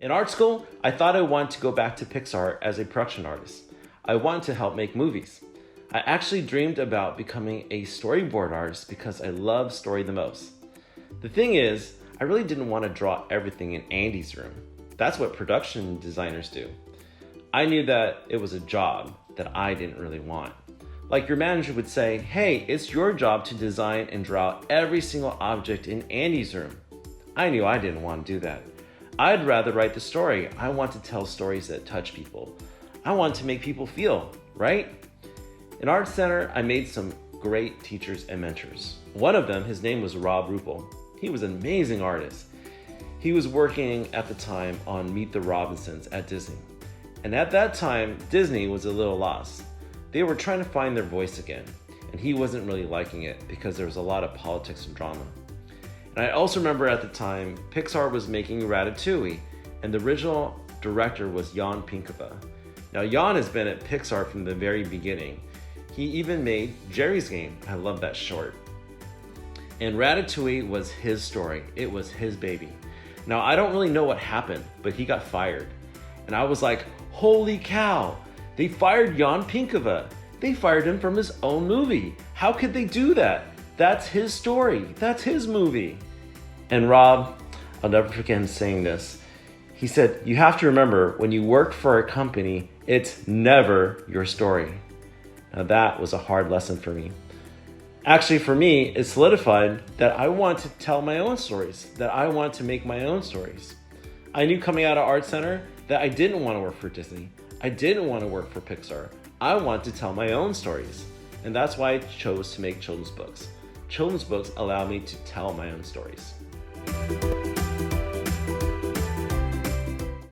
In art school, I thought I wanted to go back to Pixar as a production artist. I wanted to help make movies. I actually dreamed about becoming a storyboard artist because I love story the most. The thing is, I really didn't want to draw everything in Andy's room. That's what production designers do. I knew that it was a job that I didn't really want. Like your manager would say, hey, it's your job to design and draw every single object in Andy's room. I knew I didn't want to do that. I'd rather write the story. I want to tell stories that touch people. I want to make people feel, right? In Art Center, I made some great teachers and mentors. One of them, his name was Rob Rupel. He was an amazing artist. He was working at the time on Meet the Robinsons at Disney. And at that time, Disney was a little lost. They were trying to find their voice again, and he wasn't really liking it because there was a lot of politics and drama. And I also remember at the time, Pixar was making Ratatouille, and the original director was Jan Pinkava. Now, Jan has been at Pixar from the very beginning. He even made Jerry's Game. I love that short. And Ratatouille was his story. It was his baby. Now, I don't really know what happened, but he got fired. And I was like, holy cow, they fired Jan Pinkava. They fired him from his own movie. How could they do that? That's his story. That's his movie. And Rob, I'll never forget him saying this. He said, you have to remember, when you work for a company, it's never your story. Now that was a hard lesson for me. Actually, for me, it solidified that I want to tell my own stories, that I want to make my own stories. I knew coming out of Art Center that I didn't want to work for Disney. I didn't want to work for Pixar. I want to tell my own stories. And that's why I chose to make children's books. Children's books allow me to tell my own stories.